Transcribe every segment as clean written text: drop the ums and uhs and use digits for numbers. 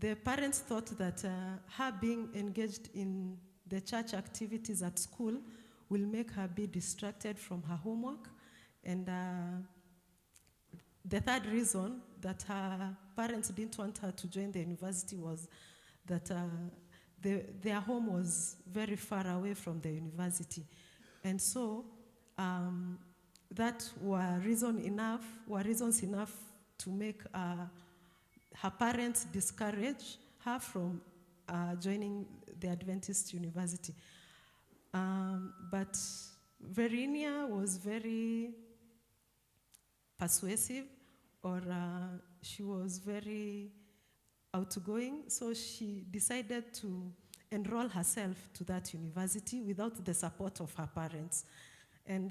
the parents thought that her being engaged in the church activities at school will make her be distracted from her homework. And the third reason that her parents didn't want her to join the university was that their home was very far away from the university. And so that were reasons enough to make her parents discourage her from joining the Adventist university. But Verinia was very persuasive, or she was very outgoing, so she decided to enroll herself to that university without the support of her parents. And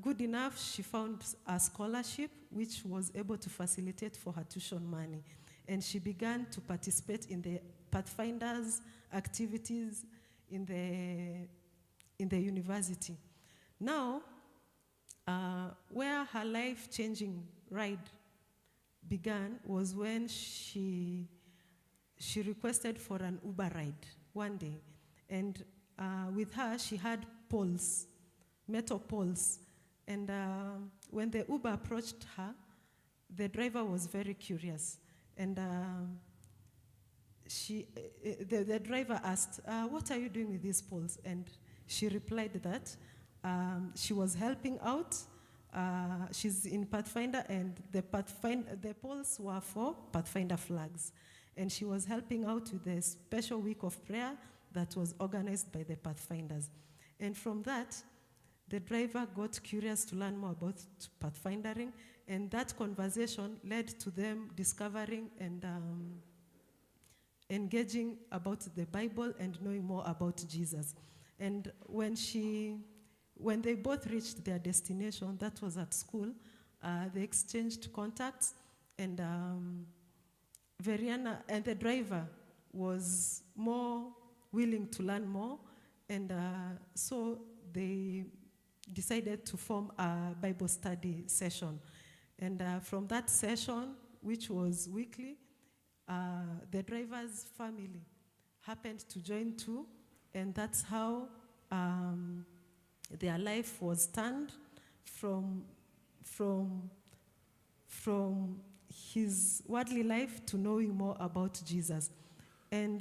good enough, she found a scholarship which was able to facilitate for her tuition money. And she began to participate in the Pathfinders activities in the university. Now, where her life-changing ride began was when she requested for an Uber ride one day. And with her, she had poles, metal poles. And when the Uber approached her, the driver was very curious. And the driver asked, what are you doing with these poles? And she replied that she was helping out. She's in Pathfinder, and the poles were for Pathfinder flags. And she was helping out with the special week of prayer that was organized by the Pathfinders. And from that, the driver got curious to learn more about pathfindering, and that conversation led to them discovering and engaging about the Bible and knowing more about Jesus. And when they both reached their destination, that was at school, they exchanged contacts, and Veriana and the driver was more willing to learn more, and so they decided to form a Bible study session. And from that session, which was weekly, the driver's family happened to join too, and that's how their life was turned from his worldly life to knowing more about Jesus. And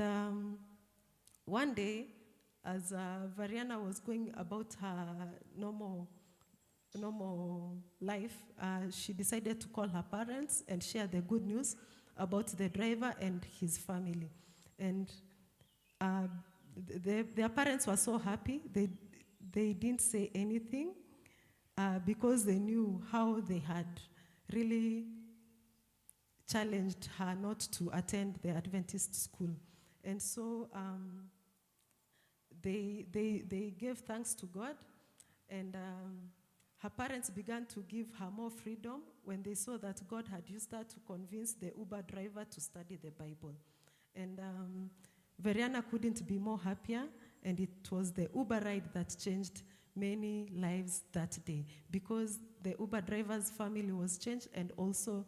one day, as Variana was going about her normal life, she decided to call her parents and share the good news about the driver and his family. And their parents were so happy. They didn't say anything because they knew how they had really challenged her not to attend the Adventist school. And so they gave thanks to God, and her parents began to give her more freedom when they saw that God had used her to convince the Uber driver to study the Bible. And Veriana couldn't be more happier, and it was the Uber ride that changed many lives that day, because the Uber driver's family was changed, and also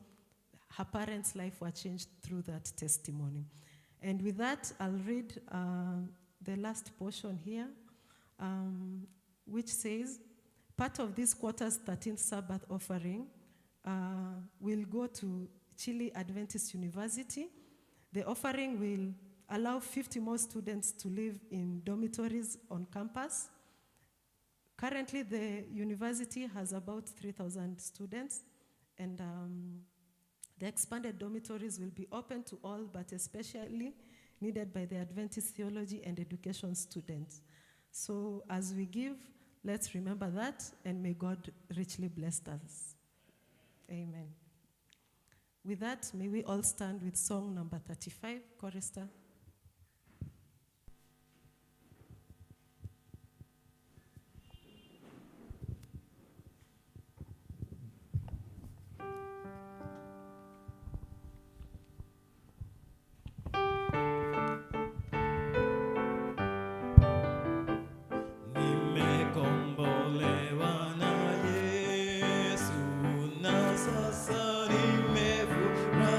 her parents' life were changed through that testimony. And with that, I'll read the last portion here, which says, part of this quarter's 13th Sabbath offering will go to Chile Adventist University. The offering will allow 50 more students to live in dormitories on campus. Currently, the university has about 3,000 students, and the expanded dormitories will be open to all, but especially needed by the Adventist theology and education students. So as we give, let's remember that, and may God richly bless us. Amen. With that, may we all stand with song number 35, chorister. Sasa nimefurahi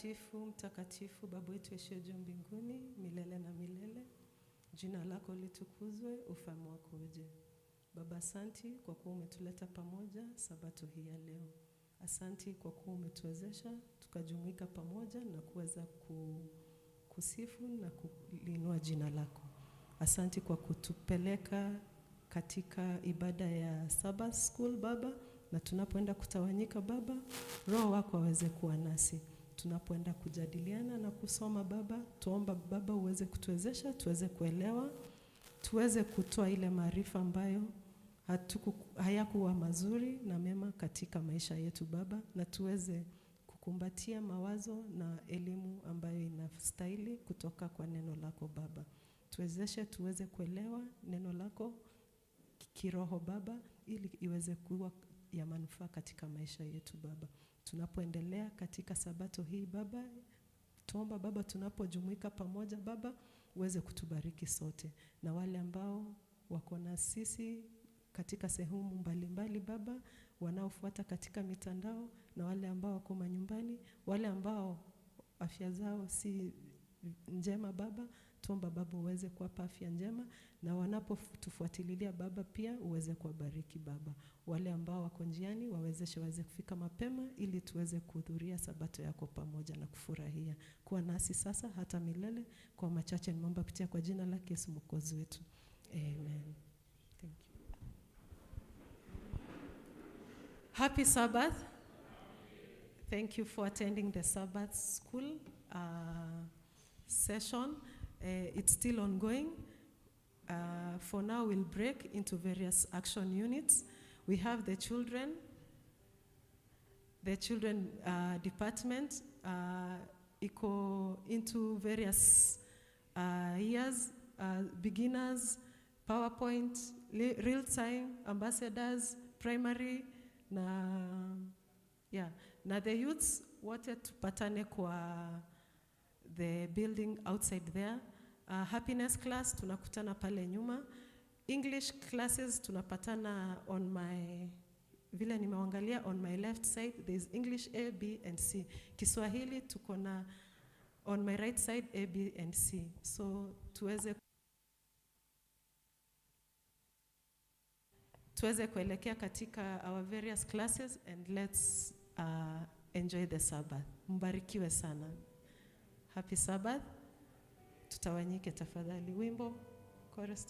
Mtakatifu, mtakatifu, Baba yetu aishiye juu mbinguni, milele na milele. Jina lako litukuzwe, ufalme wako uje. Baba, asanti kwa kuwa umetuleta pamoja Sabato hii ya leo. Asanti kwa kuwa umetuwezesha tukajumuika pamoja na kuweza kusifu na kulinua jina lako. Asanti kwa kutupeleka katika ibada ya Sabbath School Baba, na tunapoenda kutawanyika Baba, Roho wako aweze kuwa nasi. Tunapoenda kujadiliana na kusoma Baba, tuomba Baba uweze kutuwezesha, tuweze kuelewa, tuweze kutoa ile maarifa ambayo hayakuwa mazuri na mema katika maisha yetu Baba, na tuweze kukumbatia mawazo na elimu ambayo inastahili kutoka kwa neno lako Baba. Tuwezeshe tuweze kuelewa neno lako kiroho Baba, ili iweze kuwa ya manufaa katika maisha yetu Baba. Tunapoendelea katika Sabato hii Baba, tuomba Baba tunapojumuika pamoja Baba, uweze kutubariki sote. Na wale ambao wako na sisi katika sehemu mbalimbali Baba, wanaofuata katika mitandao, na wale ambao wako manyumbani, wale ambao afya zao si njema Baba, tuomba Baba uweze kuwapa afya njema, na wanapotufuatililia Baba pia uweze kuwabariki Baba. Wale ambao wako njiani waweze kufika mapema, ili tuweze kuhudhuria Sabato yako pamoja na kufurahia. Kuwa nasi sasa hata milele. Kwa machache nimeomba kupitia kwa jina la Yesu Mwokozi wetu. Amen. Thank you. Happy Sabbath. Thank you for attending the Sabbath School session. It's still ongoing. For now, we'll break into various action units. We have the children department, eco into various years, beginners, PowerPoint, real time, ambassadors, primary, na the youths wote tupatane kwa the building outside there. Happiness class tunakutana pale nyuma. English classes tunapatana on my, vile nimeangalia on my left side, there is English A, B and C. Kiswahili tuko na on my right side A, B and C. So tuweze kuelekea katika our various classes, and let's enjoy the Sabbath. Mbarikiwe sana. Happy Sabbath. Tutawanyike tafadhali. Wimbo, chorus.